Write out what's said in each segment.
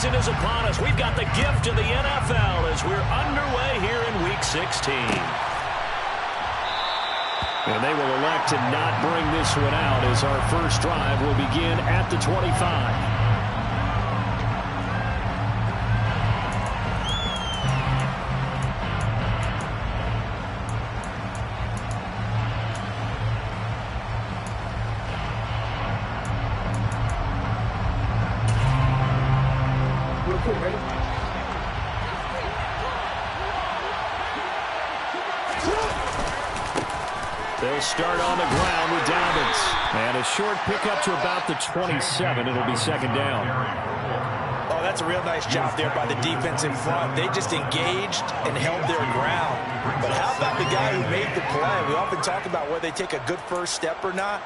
season is upon us. We've got the gift of the NFL as we're underway here in Week 16. And they will elect to not bring this one out as our first drive will begin at the 25. They'll start on the ground with Dobbins. And a short pickup to about the 27. It'll be second down. Oh, that's a real nice job there by the defense in front. They just engaged and held their ground. But how about the guy who made the play? We often talk about whether they take a good first step or not.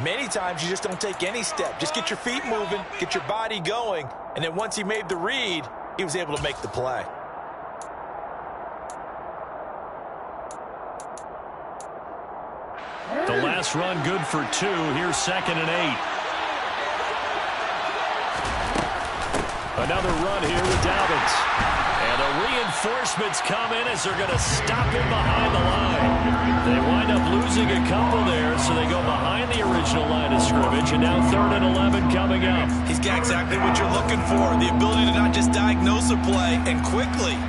Many times you just don't take any step. Just get your feet moving, get your body going, and then once he made the read, he was able to make the play. The last run good for 2. Here's 2nd and 8. Another run here with Dobbins. And the reinforcements come in as they're going to stop him behind the line. They wind up losing a couple there, so they go behind the original line of scrimmage. And now 3rd and 11 coming up. He's got exactly what you're looking for. The ability to not just diagnose a play and quickly,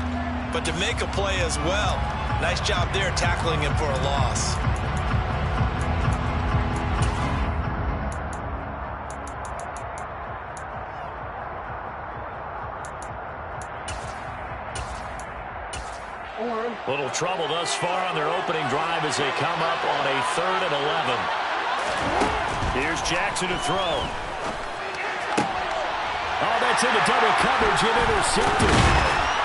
but to make a play as well. Nice job there tackling him for a loss. Little trouble thus far on their opening drive as they come up on a 3rd and 11. Here's Jackson to throw. Oh, that's into double coverage and intercepted.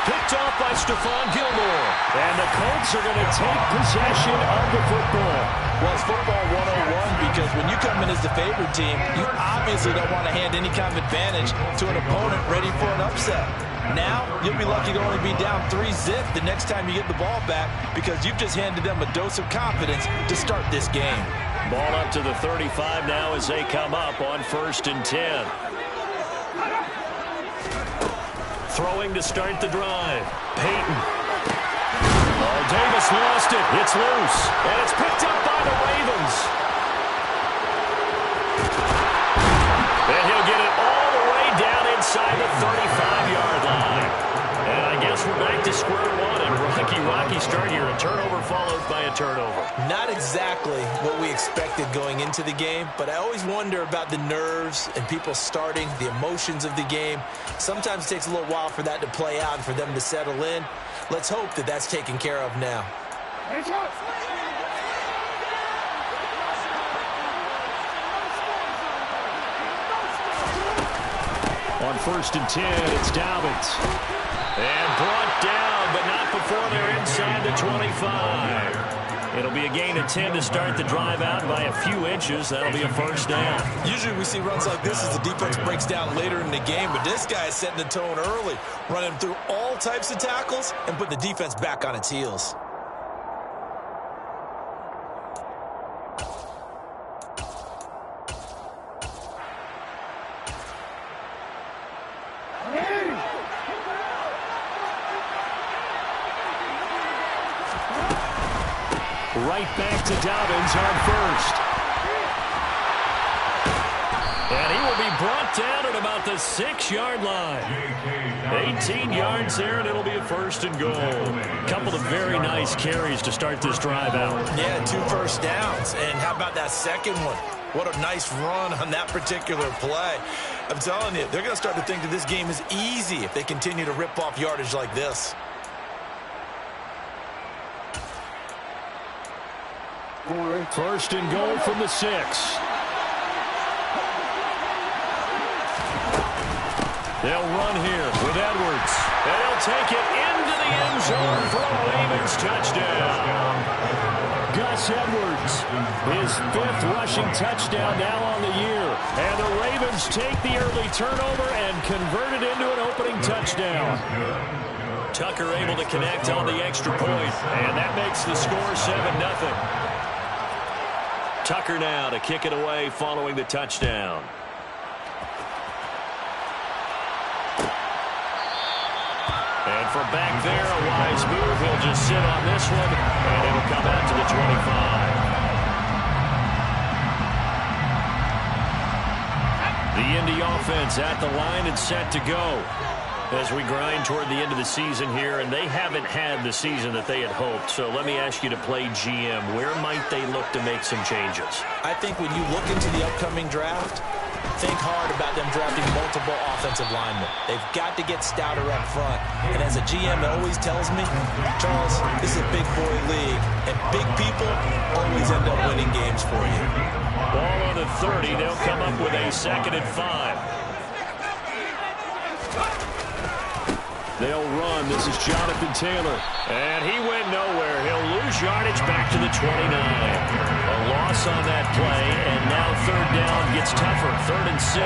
Picked off by Stephon Gilmore. And the Colts are going to take possession of the football. Well, it's football 101 because when you come in as the favorite team, you obviously don't want to hand any kind of advantage to an opponent ready for an upset. Now, you'll be lucky to only be down 3-zip the next time you get the ball back because you've just handed them a dose of confidence to start this game. Ball up to the 35 now as they come up on 1st and 10. Throwing to start the drive. Peyton. Oh, Davis lost it. It's loose. And it's picked up by the Ravens. And he'll get it all the way down inside the 35-yard line. And I guess we're back to square one. And rocky start here. A turnover followed by a turnover. Not exactly what we expected going into the game, but I always wonder about the nerves and people starting, the emotions of the game. Sometimes it takes a little while for that to play out and for them to settle in. Let's hope that that's taken care of now. On 1st and 10, it's Dobbins. And brought down, but not before they're inside the 25. It'll be a gain of 10 to start the drive out by a few inches. That'll be a first down. Usually we see runs like this as the defense breaks down later in the game, but this guy is setting the tone early, running through all types of tackles and put the defense back on its heels. Right back to Dobbins on 1st. And he will be brought down at about the 6-yard line. 18 yards there, and it'll be a 1st and goal. A couple of very nice carries to start this drive out. Yeah, 2 first downs. And how about that second one? What a nice run on that particular play. I'm telling you, they're going to start to think that this game is easy if they continue to rip off yardage like this. First and goal from the 6. They'll run here with Edwards. And they'll take it into the end zone for a Ravens touchdown. Gus Edwards, his 5th rushing touchdown now on the year. And the Ravens take the early turnover and convert it into an opening touchdown. Tucker able to connect on the extra point. And that makes the score 7-0. Tucker now to kick it away following the touchdown. And from back there, a wise move. He'll just sit on this one, and it'll come out to the 25. The Indy offense at the line and set to go as we grind toward the end of the season here, and they haven't had the season that they had hoped. So let me ask you to play GM. Where might they look to make some changes? I think when you look into the upcoming draft, think hard about them drafting multiple offensive linemen. They've got to get stouter up front. And as a GM, it always tells me, Charles, this is a big boy league, and big people always end up winning games for you. Ball on the 30. They'll come up with a 2nd and 5. They'll run. This is Jonathan Taylor. And he went nowhere. He'll lose yardage back to the 29. A loss on that play, and now 3rd down gets tougher. 3rd and 6.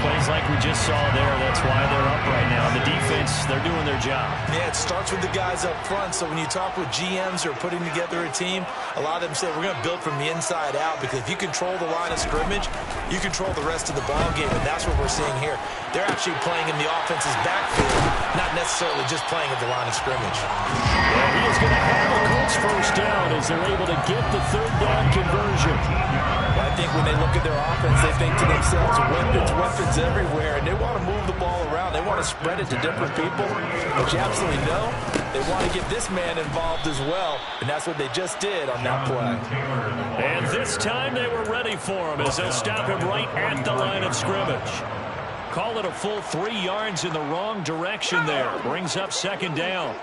Plays like we just saw there. That's why they're up right now. The defense, they're doing their job. Yeah, it starts with the guys up front. So when you talk with GMs who are putting together a team, a lot of them say we're going to build from the inside out, because if you control the line of scrimmage, you control the rest of the ball game, and that's what we're seeing here. They're actually playing in the offense's backfield, not necessarily just playing at the line of scrimmage. And he is going to have the Colts 1st down as they're able to get the 3rd down conversion. Well, I think when they look at their offense, they think to themselves, weapons everywhere, and they want to move the ball around. They want to spread it to different people, but you absolutely know they want to get this man involved as well, and that's what they just did on that play. And this time they were ready for him as they'll stop him right at the line of scrimmage. Call it a full 3 yards in the wrong direction there. Brings up 2nd down.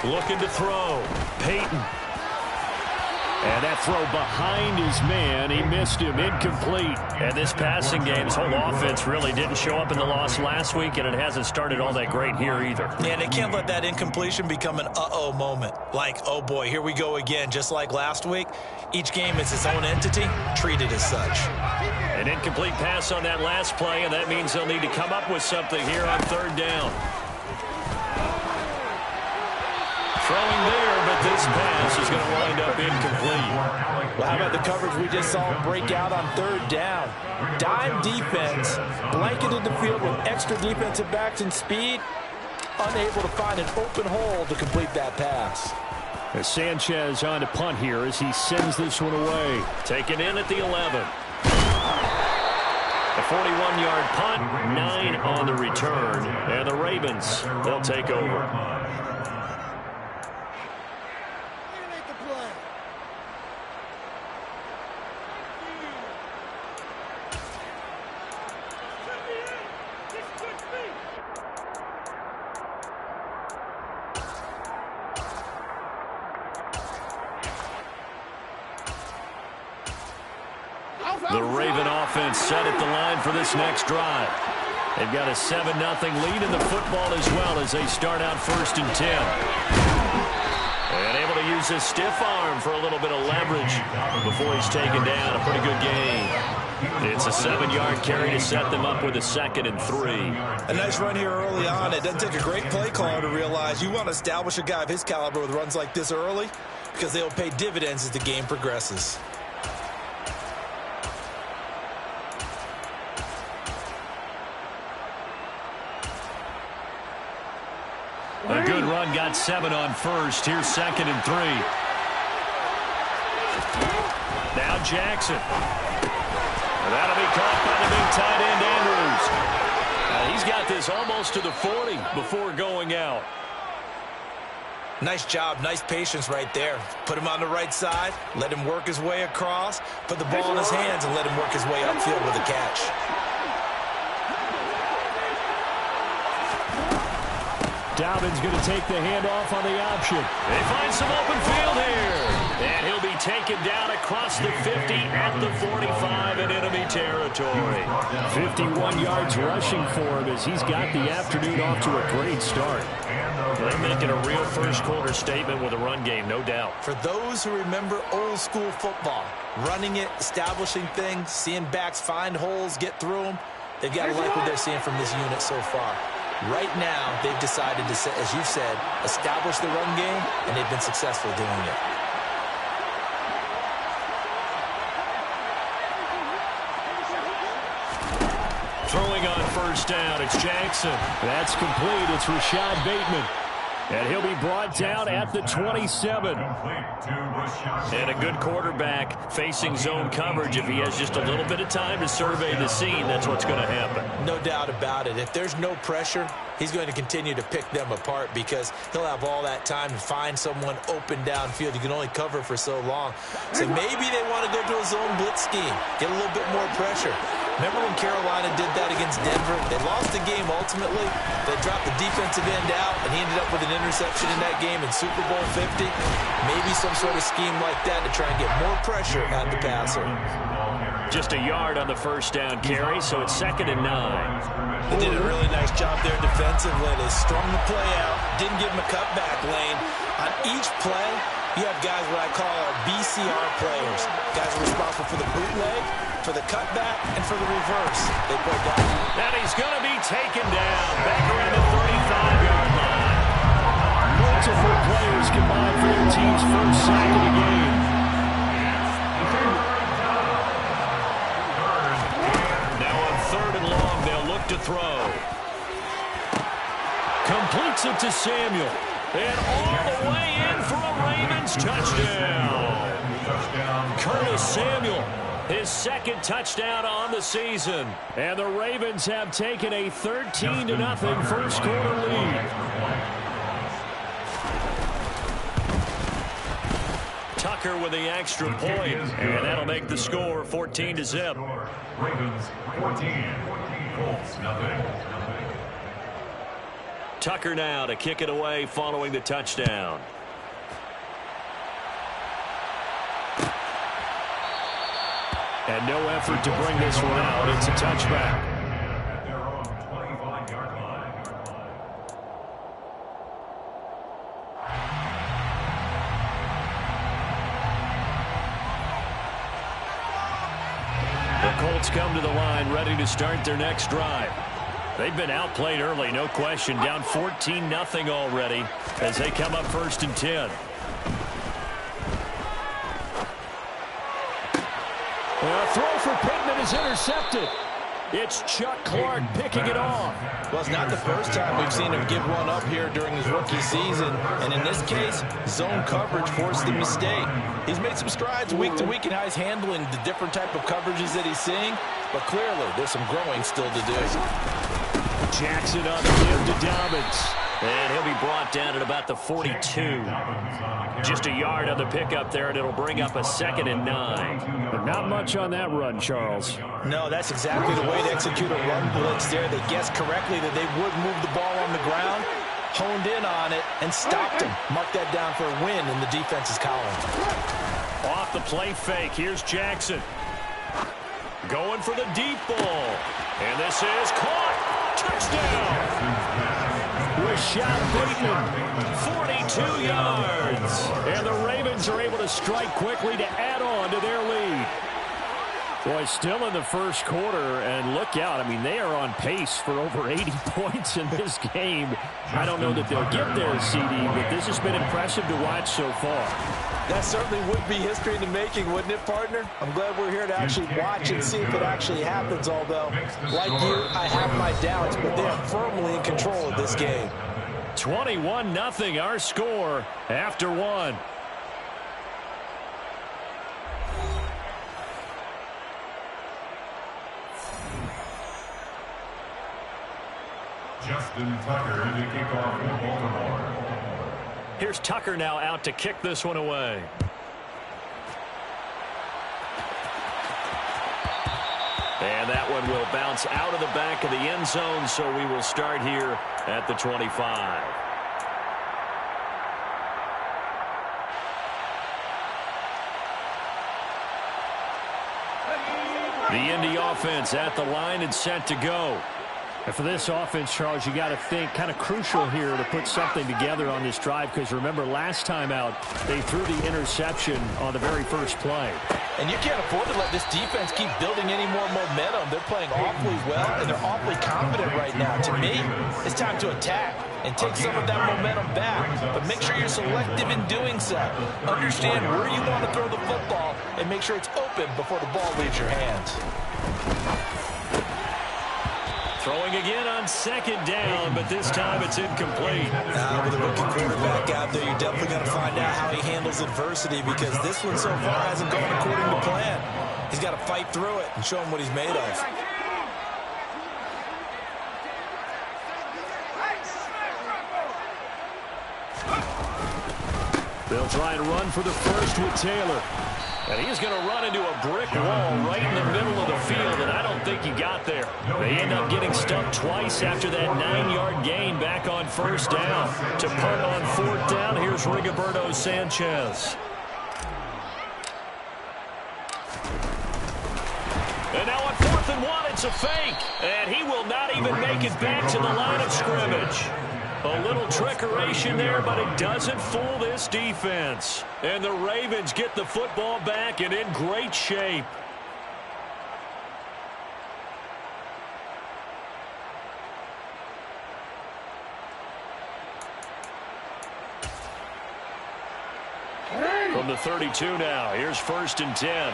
Looking to throw. Peyton. And that throw behind his man. He missed him. Incomplete. And this passing game, his whole offense really didn't show up in the loss last week, and it hasn't started all that great here either. Yeah, and they can't let that incompletion become an uh-oh moment. Like, oh boy, here we go again. Just like last week, each game is its own entity, treated as such. An incomplete pass on that last play, and that means they'll need to come up with something here on 3rd down. Throwing there, but this pass is going to wind up incomplete. Well, how about the coverage we just saw break out on 3rd down? Dime defense, blanketed the field with extra defensive backs and speed, unable to find an open hole to complete that pass. As Sanchez on to punt here as he sends this one away. Taken in at the 11. A 41-yard punt, 9 on the return, and the Ravens, they'll take over. The Raven offense set at the line for this next drive. They've got a 7-0 lead in the football as well as they start out 1st and 10. And able to use his stiff arm for a little bit of leverage before he's taken down. A pretty good game. It's a 7-yard carry to set them up with a 2nd and 3. A nice run here early on. It doesn't take a great play caller to realize you want to establish a guy of his caliber with runs like this early, because they'll pay dividends as the game progresses. A good run, got 7 on 1st. Here's 2nd and 3. Now Jackson. And that'll be caught by the big tight end, Andrews. He's got this almost to the 40 before going out. Nice job, nice patience right there. Put him on the right side, let him work his way across, put the ball in his hands, and let him work his way upfield with a catch. Dalvin's going to take the handoff on the option. They find some open field here. And he'll be taken down across the 50 at the 45 in enemy territory. 51 yards rushing for him as he's got the afternoon off to a great start. They're making a real first-quarter statement with a run game, no doubt. For those who remember old-school football, running it, establishing things, seeing backs find holes, get through them, they've got to like what they're seeing from this unit so far. Right now, they've decided to, as you said, establish the run game, and they've been successful doing it. Throwing on first down, it's Jackson. That's complete. It's Rashad Bateman. And he'll be brought down at the 27. And a good quarterback facing zone coverage. If he has just a little bit of time to survey the scene, that's what's going to happen. No doubt about it. If there's no pressure, he's going to continue to pick them apart because he'll have all that time to find someone open downfield. You can only cover for so long. So maybe they want to go to a zone blitz scheme, get a little bit more pressure. Remember when Carolina did that against Denver? They lost the game ultimately. They dropped the defensive end out, and he ended up with an interception in that game in Super Bowl 50. Maybe some sort of scheme like that to try and get more pressure at the passer. Just a yard on the first down carry, so it's 2nd and 9. They did a really nice job there defensively. They strung the play out, didn't give him a cutback lane. On each play, you have guys what I call our BCR players. Guys are responsible for the bootleg, for the cutback, and for the reverse. They put down. And he's going to be taken down back around the 35-yard line. Multiple players combined for their team's first sack of the game. Now on 3rd and long, they'll look to throw. Completes it to Samuel. And all the way in for a Ravens touchdown. Curtis Samuel, his 2nd touchdown on the season. And the Ravens have taken a 13-0 first quarter lead. Tucker with the extra point, and that'll make the score 14-0. Ravens 14, Colts nothing. Tucker now to kick it away following the touchdown. And no effort to bring this one out. It's a touchback. At their own 25-yard line. The Colts come to the line ready to start their next drive. They've been outplayed early, no question. Down 14-0 already as they come up 1st and 10. A throw for Pittman is intercepted. It's Chuck Clark picking it off. Well, it's not the first time we've seen him give one up here during his rookie season. And in this case, zone coverage forced the mistake. He's made some strides week to week in how he's handling the different type of coverages that he's seeing. But clearly, there's some growing still to do. Jackson on the give to Dobbins. And he'll be brought down at about the 42. Just a yard on the pickup there, and it'll bring up a 2nd and 9. But not much on that run, Charles. No, that's exactly the way to execute a run blitz there. They guessed correctly that they would move the ball on the ground, honed in on it, and stopped him. Mark that down for a win in the defense's column. Off the play fake, here's Jackson. Going for the deep ball. And this is caught. Touchdown. Rashad Bateman, 42 yards. And the Ravens are able to strike quickly to add on to their lead. Boy, still in the first quarter, and look out. I mean, they are on pace for over 80 points in this game. I don't know that they'll get there, CD, but this has been impressive to watch so far. That certainly would be history in the making, wouldn't it, partner? I'm glad we're here to actually watch and see if it actually happens, although, like you, I have my doubts, but they are firmly in control of this game. 21-0, our score after one. Justin Tucker to kick off for Baltimore. Here's Tucker now out to kick this one away. And that one will bounce out of the back of the end zone, so we will start here at the 25. The Indy offense at the line and set to go. And for this offense, Charles, you got to think kind of crucial here to put something together on this drive, because remember last time out they threw the interception on the very first play. And you can't afford to let this defense keep building any more momentum. They're playing awfully well, and they're awfully confident right now. To me, it's time to attack and take some of that momentum back. But make sure you're selective in doing so. Understand where you want to throw the football and make sure it's open before the ball leaves your hands. Throwing again on second down, but this time it's incomplete. With a rookie quarterback out there, you're definitely going to find out how he handles adversity, because this one so far hasn't gone according to plan. He's got to fight through it and show him what he's made of. They'll try and run for the first with Taylor. And he's going to run into a brick wall right in the middle of the field, and I don't think he got there. They end up getting stumped twice after that 9-yard gain back on first down. To punt on fourth down, here's Rigoberto Sanchez. And now on 4th and 1, it's a fake. And he will not even make it back to the line of scrimmage. A little trickeration there, but it doesn't fool this defense. And the Ravens get the football back and in great shape. From the 32 now, here's 1st and 10.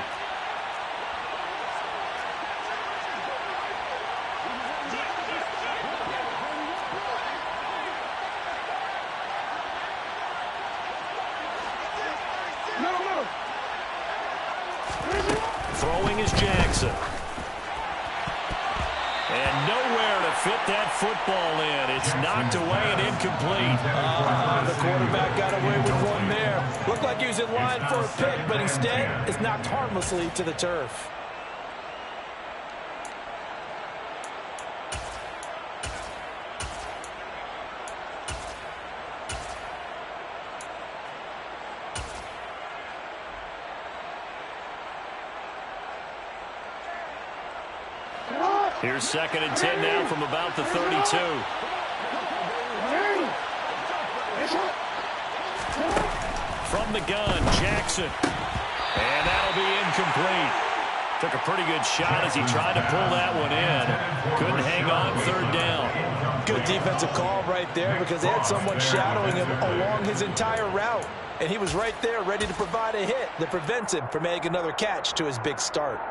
Throwing is Jackson. And nowhere to fit that football in. It's knocked away and incomplete. The quarterback got away with one there. Looked like he was in line for a pick, but instead it's knocked harmlessly to the turf. Here's 2nd and 10 now from about the 32. From the gun, Jackson. And that'll be incomplete. Took a pretty good shot as he tried to pull that one in. Couldn't hang on 3rd down. Good defensive call right there, because they had someone shadowing him along his entire route. And he was right there ready to provide a hit that prevents him from making another catch to his big start.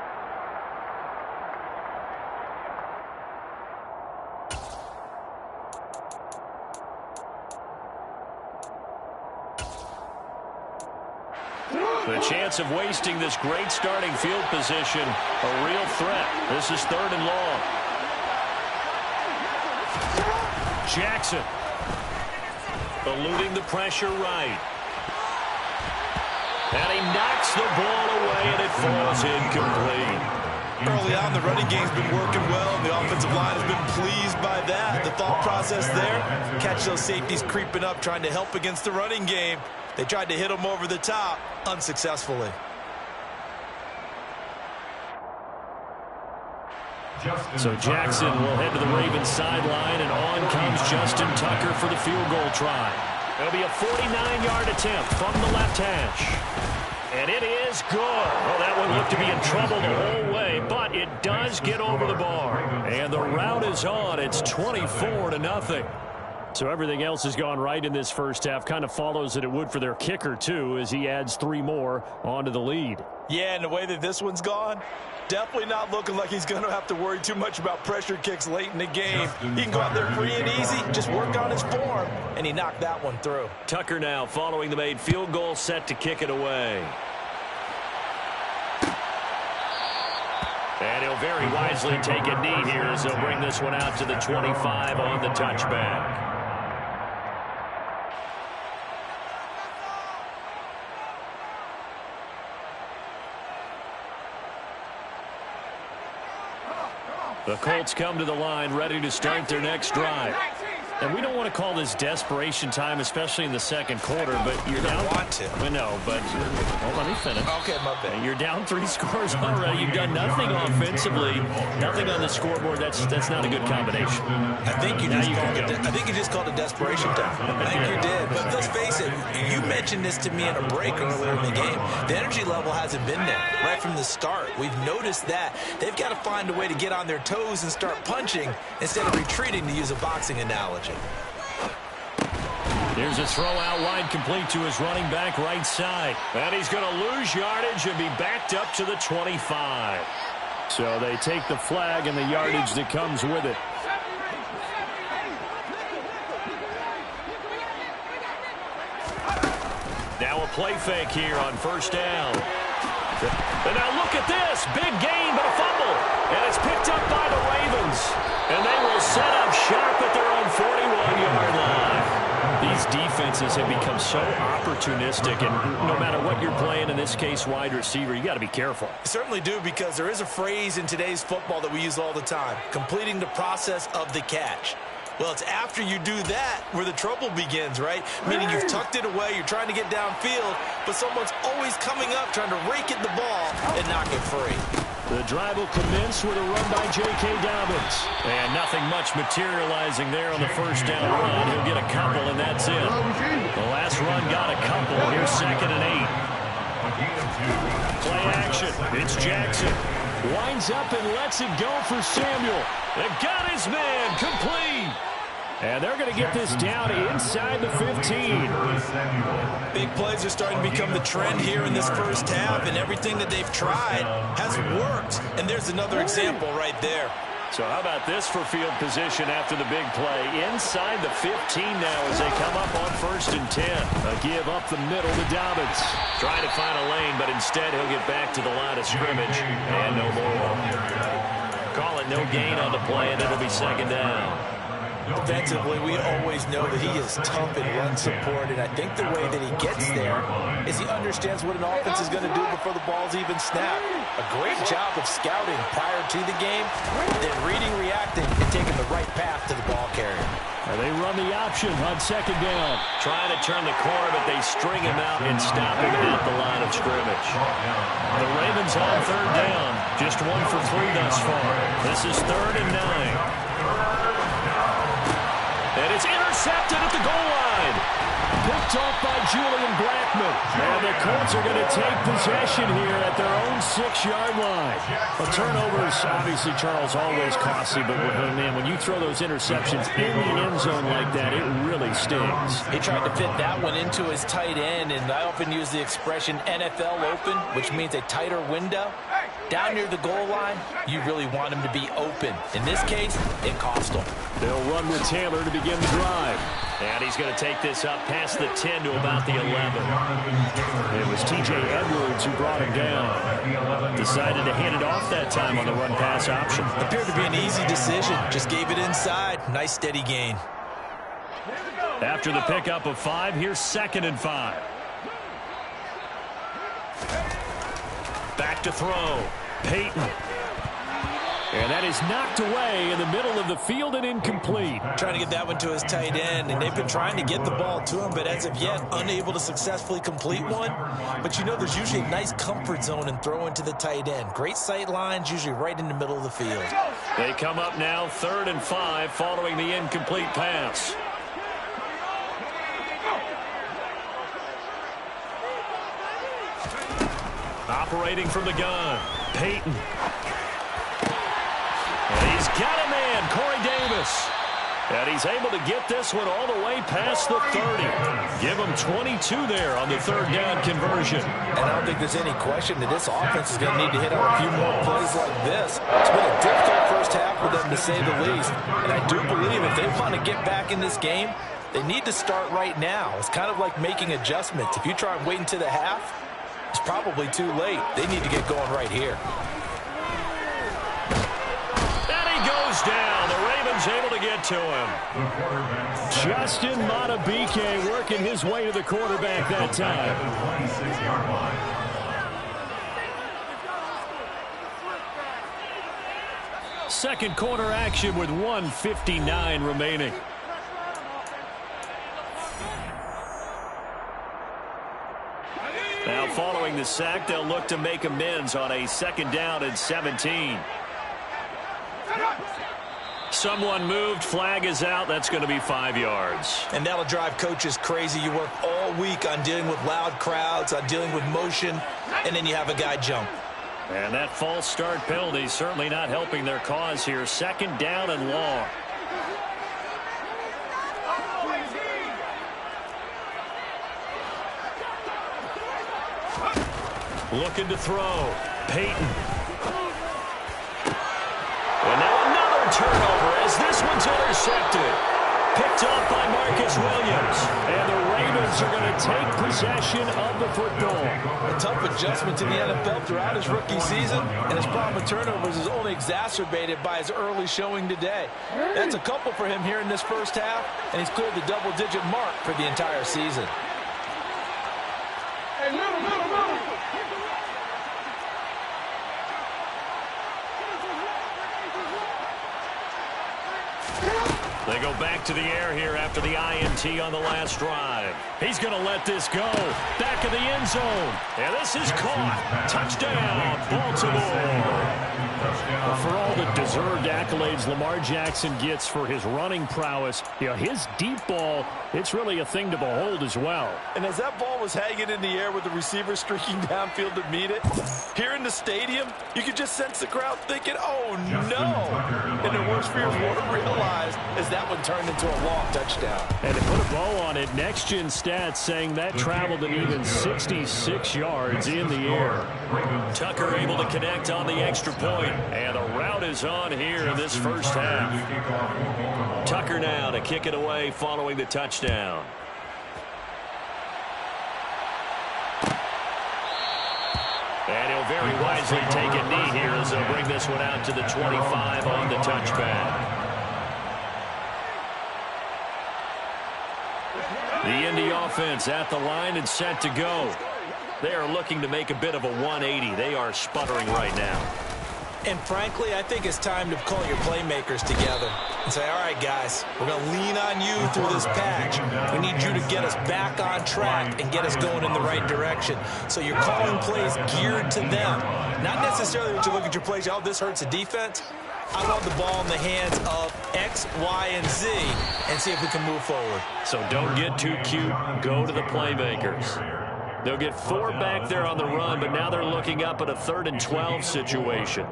The chance of wasting this great starting field position, a real threat. This is 3rd and long. Jackson eluding the pressure right. And he knocks the ball away, and it falls incomplete. Early on, the running game's been working well, and the offensive line has been pleased by that. The thought process there, catch those safeties creeping up, trying to help against the running game. They tried to hit him over the top, unsuccessfully. So Jackson will head to the Ravens sideline, and on comes Justin Tucker for the field goal try. It'll be a 49-yard attempt from the left hash. And it is good. Well, that one looked to be in trouble the whole way, but it does get over the bar. And the route is on. It's 24-0. So everything else has gone right in this first half. Kind of follows that it would for their kicker, too, as he adds 3 more onto the lead. Yeah, and the way that this one's gone, definitely not looking like he's going to have to worry too much about pressure kicks late in the game. He can go out there free and easy, just work on his form, and he knocked that one through. Tucker now following the made field goal, set to kick it away. And he'll very wisely take a knee here as he'll bring this one out to the 25 on the touchback. The Colts come to the line ready to start their next drive. And we don't want to call this desperation time, especially in the second quarter, but you're down. Want to. I know, but let me finish. Okay, my bad. You're down 3 scores already. You've done nothing offensively, nothing on the scoreboard. That's not a good combination. I think you just called it desperation time. I think you did. But let's face it, you mentioned this to me in a break earlier in the game. The energy level hasn't been there right from the start. We've noticed that. They've got to find a way to get on their toes and start punching instead of retreating, to use a boxing analogy. Here's a throw out wide, complete to his running back right side. And he's going to lose yardage and be backed up to the 25. So they take the flag and the yardage that comes with it. Now a play fake here on first down. And now look at this. Big gain, but a fumble. And it's picked up by the Ravens. And they will set up shop at their own 41-yard line. These defenses have become so opportunistic, and no matter what you're playing, in this case wide receiver, you got to be careful. Certainly do, because there is a phrase in today's football that we use all the time: completing the process of the catch. Well, it's after you do that where the trouble begins, right? Meaning you've tucked it away, you're trying to get downfield, but someone's always coming up trying to rake at the ball and knock it free. The drive will commence with a run by J.K. Dobbins. And nothing much materializing there on the first down run. He'll get a couple, and that's it. The last run got a couple. Here's 2nd and 8. Play action. It's Jackson. Winds up and lets it go for Samuel. They got his man. Complete. And they're going to get this down inside the 15. Big plays are starting to become the trend here in this first half, and everything that they've tried has worked. And there's another example right there. So how about this for field position after the big play? Inside the 15 now as they come up on 1st and 10. A give up the middle to Dobbins. Trying to find a lane, but instead he'll get back to the line of scrimmage. And no more. Call it no gain on the play, and it'll be 2nd down. Defensively, we always know that he is tough in run support, and I think the way that he gets there is he understands what an offense is going to do before the ball's even snapped. A great job of scouting prior to the game, then reading, reacting, and taking the right path to the ball carrier. They run the option on 2nd down. Trying to turn the corner, but they string him out and stop him at the line of scrimmage. The Ravens on 3rd down. Just 1 for 3 thus far. This is 3rd and 9. And it's intercepted at the goal line. Picked off by Julian Blackman. And the Colts are going to take possession here at their own 6-yard line. A turnover is obviously, Charles, always costly, but man, when you throw those interceptions in the end zone like that, it really stings. He tried to fit that one into his tight end, and I often use the expression NFL open, which means a tighter window. Down near the goal line, you really want him to be open. In this case, it cost him. They'll run with Taylor to begin the drive. And he's going to take this up past the 10 to about the 11. It was T.J. Edwards who brought him down. Decided to hand it off that time on the run-pass option. Appeared to be an easy decision. Just gave it inside. Nice, steady gain. After the pickup of 5, here's 2nd and 5. Back to throw. Peyton. And that is knocked away in the middle of the field and incomplete. Trying to get that one to his tight end, and they've been trying to get the ball to him, but as of yet, unable to successfully complete one. But you know there's usually a nice comfort zone in throwing to the tight end. Great sight lines, usually right in the middle of the field. They come up now 3rd and 5 following the incomplete pass. Operating from the gun, Peyton. And he's got a man, Corey Davis. And he's able to get this one all the way past the 30. Give him 22 there on the 3rd down conversion. And I don't think there's any question that this offense is going to need to hit on a few more plays like this. It's been a difficult first half for them, to say the least. And I do believe if they want to get back in this game, they need to start right now. It's kind of like making adjustments. If you try and wait until the half, it's probably too late. They need to get going right here. And he goes down. The Ravens able to get to him. Justin Matabike working his way to the quarterback that time. 26-yard line. Second quarter action with 1:59 remaining. following the sack, they'll look to make amends on a 2nd down and 17. Someone moved. Flag is out. That's going to be 5 yards. And that'll drive coaches crazy. You work all week on dealing with loud crowds, on dealing with motion, and then you have a guy jump. And that false start penalty certainly not helping their cause here. 2nd down and long. Looking to throw. Peyton. And now another turnover as this one's intercepted. Picked off by Marcus Williams. And the Ravens are going to take possession of the football. A tough adjustment to the NFL throughout his rookie season, and his problem with turnovers is only exacerbated by his early showing today. That's a couple for him here in this first half, and he's cleared the double-digit mark for the entire season. They go back to the air here after the INT on the last drive. He's going to let this go. Back of the end zone. And this is caught. Touchdown, Baltimore. Well, for all the deserved accolades Lamar Jackson gets for his running prowess, his deep ball, it's really a thing to behold as well. And as that ball was hanging in the air with the receiver streaking downfield to meet it, here in the stadium, you could just sense the crowd thinking, oh, no. And their worst fears weren't realized as that one turned into a long touchdown. And to put a bow on it, Next Gen Stats saying that traveled an even 66 yards in the air. Tucker able to connect on the extra point. And the route is on here in this first half. Tucker now to kick it away following the touchdown. And he'll very wisely take a knee here as they'll bring this one out to the 25 on the touchback. The Indy offense at the line and set to go. They are looking to make a bit of a 180. They are sputtering right now. And frankly, I think it's time to call your playmakers together and say, all right, guys, we're going to lean on you through this patch. We need you to get us back on track and get us going in the right direction. So you're calling plays geared to them. Not necessarily that you look at your plays, oh, this hurts the defense. I want the ball in the hands of X, Y, and Z and see if we can move forward. So don't get too cute. Go to the playmakers. They'll get 4 back there on the run, but now they're looking up at a 3rd and 12 situation.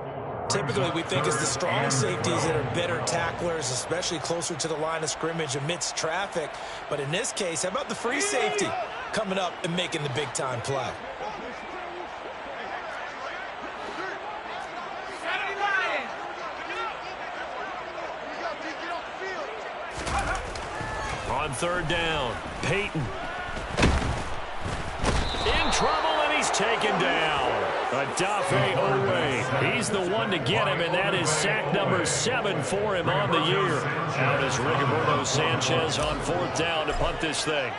Typically, we think it's the strong safeties that are better tacklers, especially closer to the line of scrimmage amidst traffic. But in this case, how about the free safety coming up and making the big-time play? On 3rd down, Peyton. In trouble, and he's taken down. Adafe Owe. He's the one to get him, and that is sack number 7 for him on the year. Out is Rigoberto Sanchez on 4th down to punt this thing.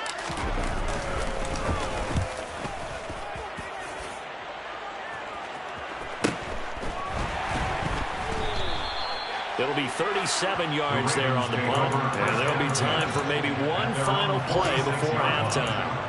It'll be 37 yards there on the punt, and there'll be time for maybe one final play before halftime.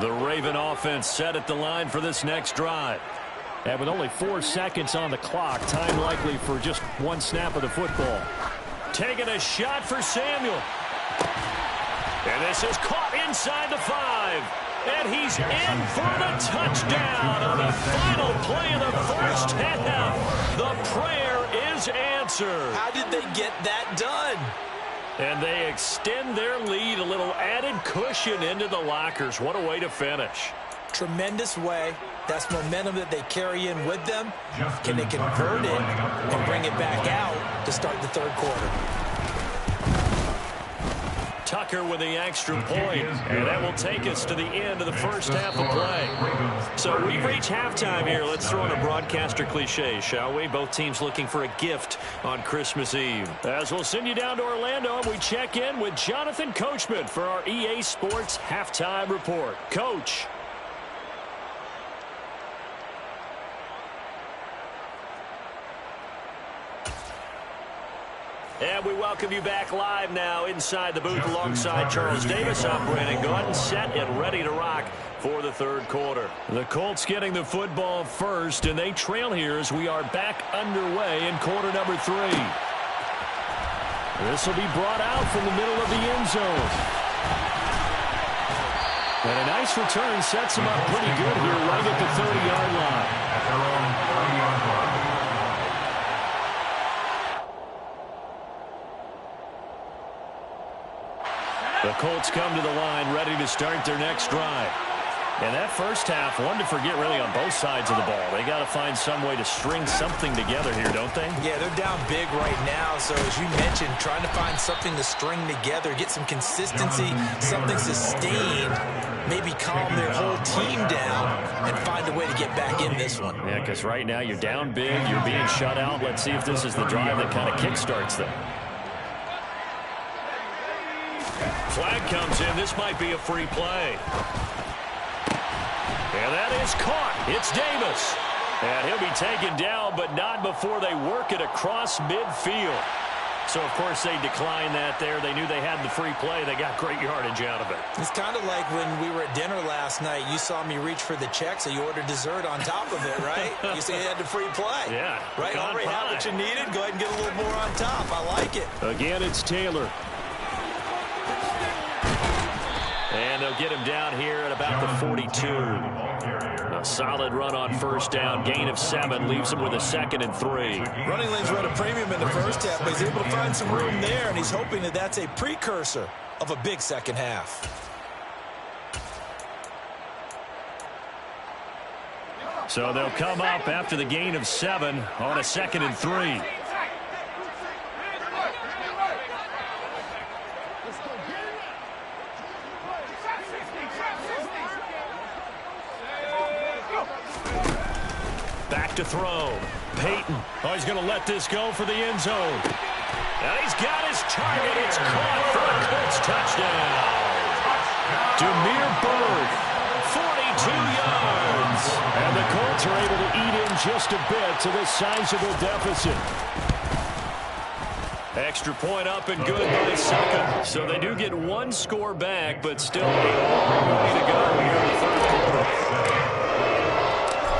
The Raven offense set at the line for this next drive. And with only 4 seconds on the clock, time likely for just one snap of the football. Taking a shot for Samuel. And this is caught inside the 5. And he's in for the touchdown on the final play of the first half. The prayer is answered. How did they get that done? And they extend their lead, a little added cushion into the lockers. What a way to finish. tremendous way. That's momentum that they carry in with them. Can they convert it and bring it back out to start the third quarter? Tucker with the extra point, and that will take us to the end of the first half of play. So we've reached halftime here. Let's throw in a broadcaster cliche, shall we? Both teams looking for a gift on Christmas Eve. As we'll send you down to Orlando, and we check in with Jonathan Coachman for our EA Sports Halftime Report. Coach. And we welcome you back live now inside the booth alongside Charles Davis. I'm Brandon Gaudin, set and ready to rock for the third quarter. The Colts getting the football first, and they trail here as we are back underway in quarter number 3. This will be brought out from the middle of the end zone. And a nice return sets them up pretty good here right at the 30-yard line. At their own 30-yard line. The Colts come to the line ready to start their next drive. And that first half, one to forget really on both sides of the ball. They got to find some way to string something together here, don't they? Yeah, they're down big right now. So as you mentioned, trying to find something to string together, get some consistency, something sustained, maybe calm their whole team down and find a way to get back in this one. Yeah, because right now you're down big, you're being shut out. Let's see if this is the drive that kind of kickstarts them. Flag comes in. This might be a free play. And that is caught. It's Davis. And he'll be taken down, but not before they work it across midfield. So, of course, they declined that there. They knew they had the free play. They got great yardage out of it. It's kind of like when we were at dinner last night. You saw me reach for the check, so you ordered dessert on top of it, right? You said you had the free play. Yeah. Right? Already had what you needed. Go ahead and get a little more on top. I like it. Again, it's Taylor. And they'll get him down here at about the 42. A solid run on first down. Gain of 7 leaves him with a 2nd and 3. Running lanes were at a premium in the first half, but he's able to find some room there, and he's hoping that that's a precursor of a big second half. So they'll come up after the gain of 7 on a 2nd and 3. Back to throw. Peyton. Oh, he's going to let this go for the end zone. And he's got his target. It's caught for a Colts touchdown. Demir Bird, 42 yards. And the Colts are able to eat in just a bit to this sizable deficit. Extra point up and good by Succa. So they do get one score back, but still a long way to go here in the third quarter.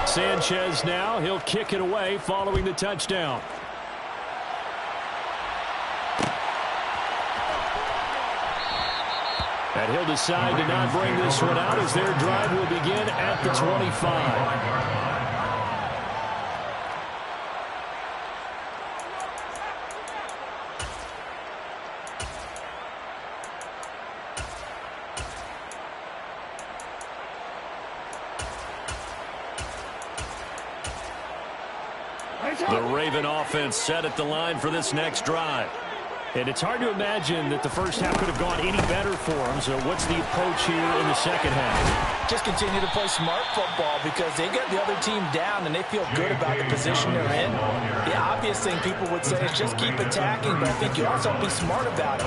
Sanchez now, he'll kick it away following the touchdown. And he'll decide to not bring this one out as their drive will begin at the 25. The Raven offense set at the line for this next drive. And it's hard to imagine that the first half could have gone any better for them. So what's the approach here in the second half? Just continue to play smart football because they got the other team down and they feel good about the position they're in. The obvious thing people would say is just keep attacking, but I think you also have to be smart about it.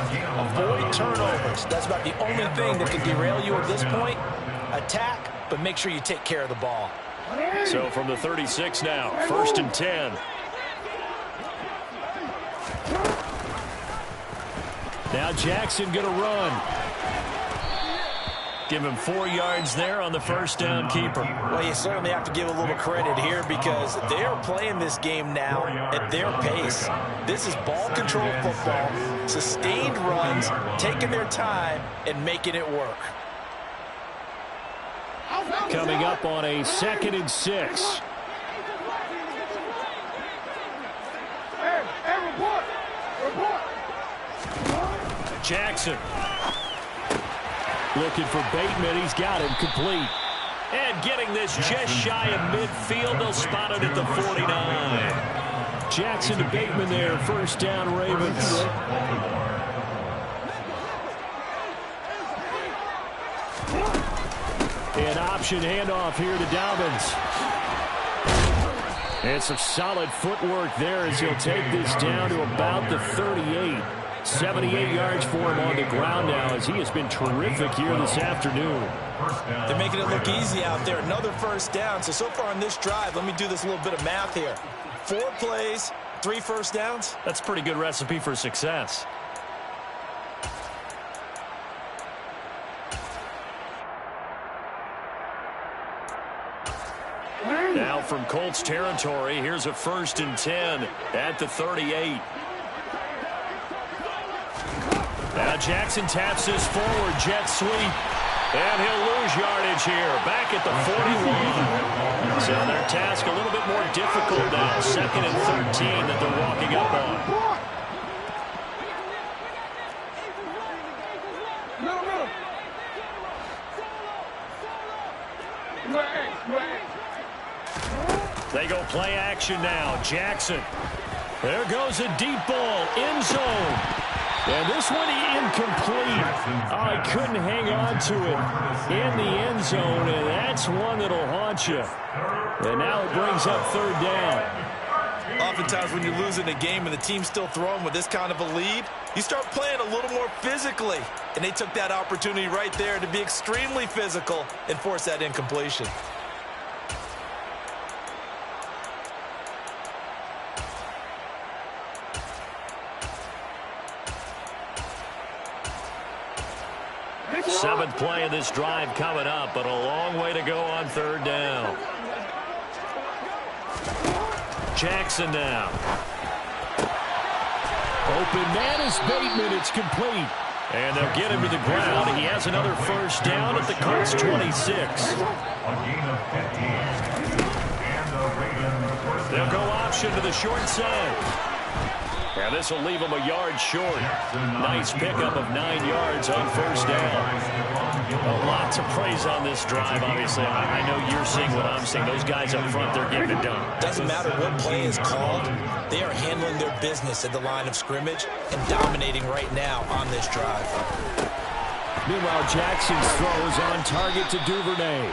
Avoid turnovers. That's about the only thing that can derail you at this point. Attack, but make sure you take care of the ball. So from the 36 now, 1st and 10. Now Jackson going to run. Give him 4 yards there on the first down keeper. Well, you certainly have to give a little credit here because they are playing this game now at their pace. This is ball control football, sustained runs, taking their time and making it work. Coming up on a 2nd and 6. Jackson looking for Bateman. He's got him complete. And getting this just shy of midfield, they'll spot it at the 49. Jackson to Bateman there, first down Ravens. An option handoff here to Dobbins. And some solid footwork there as he'll take this down to about the 38. 78 yards for him on the ground now as he has been terrific here this afternoon. They're making it look easy out there. Another first down. So far on this drive, let me do this little bit of math here. 4 plays, 3 first downs. That's a pretty good recipe for success. Now from Colts territory, here's a 1st and 10 at the 38. Now Jackson taps this forward, jet sweep, and he'll lose yardage here, back at the 41. So their task a little bit more difficult now, 2nd and 13 that they're walking up on. They go play action now. Jackson. There goes a deep ball, end zone. And this one incomplete. Oh, he couldn't hang on to it in the end zone, and that's one that'll haunt you. And now it brings up 3rd down. Oftentimes when you're losing a game and the team's still throwing with this kind of a lead, you start playing a little more physically. And they took that opportunity right there to be extremely physical and force that incompletion. Seventh play of this drive coming up, but a long way to go on 3rd down. Jackson now. Open man is Bateman. It's complete. And they'll get him to the ground. He has another first down at the Colts 26. They'll go option to the short side. And this will leave him a yard short. Nice pickup of 9 yards on first down. Lots of praise on this drive, obviously. I know you're seeing what I'm seeing. Those guys up front, they're getting it done. Doesn't matter what play is called. They are handling their business at the line of scrimmage and dominating right now on this drive. Meanwhile, Jackson's throw is on target to Duvernay.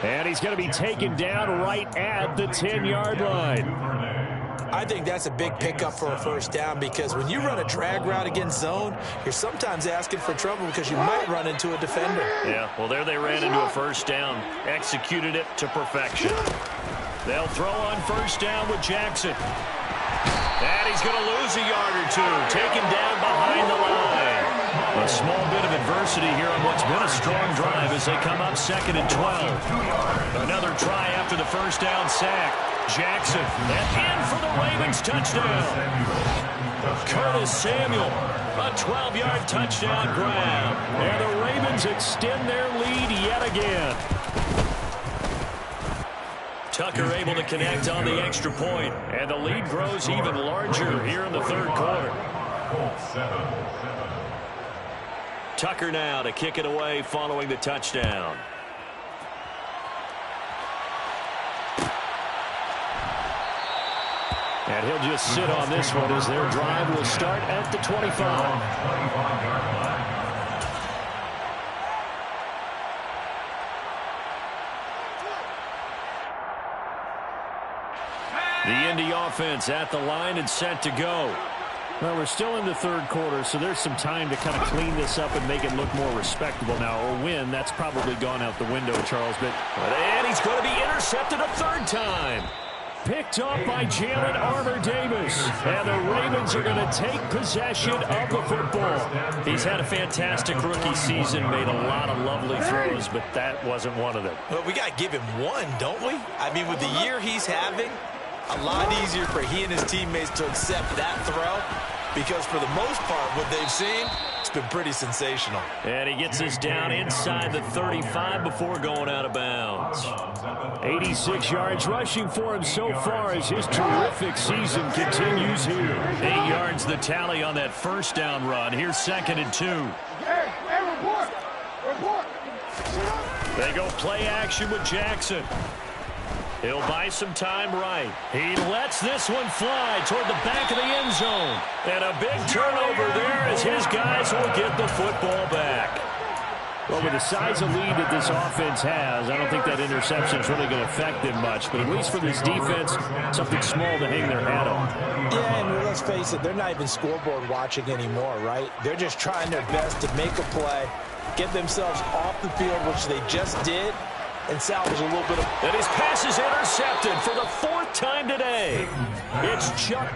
And he's going to be taken down right at the 10-yard line. I think that's a big pickup for a first down because when you run a drag route against zone, you're sometimes asking for trouble because you might run into a defender. Yeah, well, there they ran into a first down. Executed it to perfection. They'll throw on first down with Jackson. And he's going to lose a yard or two. Taken down behind the line. A small bit of adversity here on what's been a strong drive as they come up 2nd and 12. Another try after the first down sack. Jackson, and in for the Ravens touchdown. Curtis Samuel, a 12-yard touchdown grab. And the Ravens extend their lead yet again. Tucker able to connect on the extra point, and the lead grows even larger here in the 3rd quarter. Tucker now to kick it away following the touchdown. And he'll just sit on this one as their drive will start at the 25. The Indy offense at the line and set to go. Well, we're still in the 3rd quarter, so there's some time to kind of clean this up and make it look more respectable now. Or win, that's probably gone out the window, Charles. And he's going to be intercepted a 3rd time. Picked up by Jalen Armour-Davis. And the Ravens are going to take possession of the football. He's had a fantastic rookie season, made a lot of lovely throws, but that wasn't one of them. Well, we got to give him one, don't we? I mean, with the year he's having, a lot easier for he and his teammates to accept that throw because for the most part, what they've seen, it's been pretty sensational. And he gets us down inside the 35 before going out of bounds. 86 yards rushing for him so far as his terrific season continues here. 8 yards the tally on that first down run. Here's 2nd and 2. Hey, report! Report! They go play action with Jackson. He'll buy some time right. He lets this one fly toward the back of the end zone. And a big turnover there as his guys will get the football back. Well, with the size of lead that this offense has, I don't think that interception is really going to affect them much. But at least for this defense, something small to hang their hat on. Yeah, and let's face it, they're not even scoreboard watching anymore, right? They're just trying their best to make a play, get themselves off the field, which they just did, and salvage a little bit of... And his pass is intercepted for the 4th time today. It's Chuck.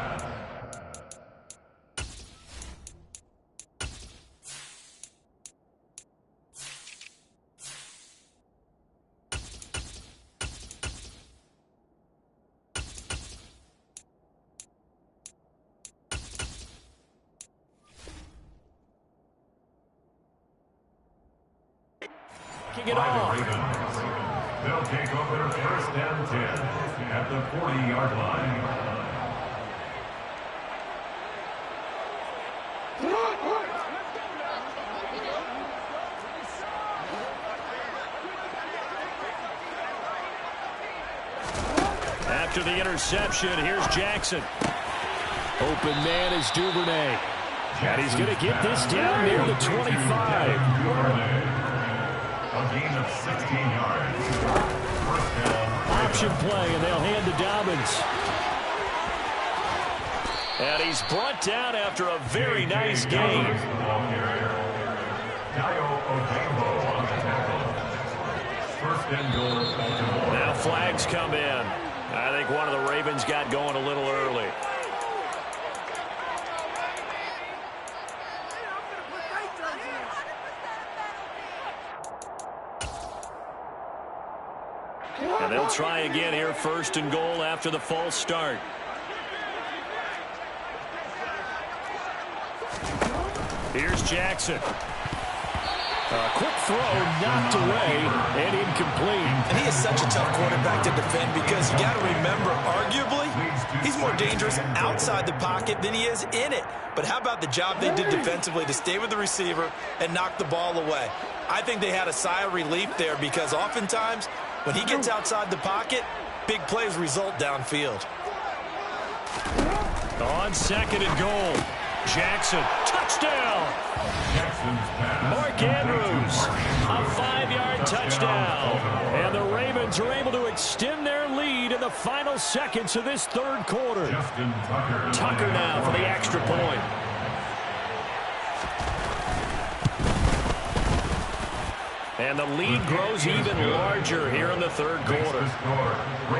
Kicking it off. They'll take over 1st and 10 at the 40-yard line. After the interception, here's Jackson. Open man is Duvernay. And he's going to get this down near the 25. A gain of 16 yards. First down. Option play, and they'll hand to Dobbins. And he's brought down after a very nice game. First and goal. Now flags come in. I think one of the Ravens got going a little early. And they'll try again here, 1st and goal after the false start. Here's Jackson. A quick throw knocked away and incomplete. And he is such a tough quarterback to defend because you got to remember, arguably, he's more dangerous outside the pocket than he is in it. But how about the job they did defensively to stay with the receiver and knock the ball away? I think they had a sigh of relief there because oftentimes when he gets outside the pocket, big plays result downfield. On 2nd and goal, Jackson, touchdown! Mark Andrews, a 5-yard touchdown. And the Ravens are able to extend their lead in the final seconds of this 3rd quarter. Tucker now for the extra point. And the lead grows even larger here in the 3rd quarter.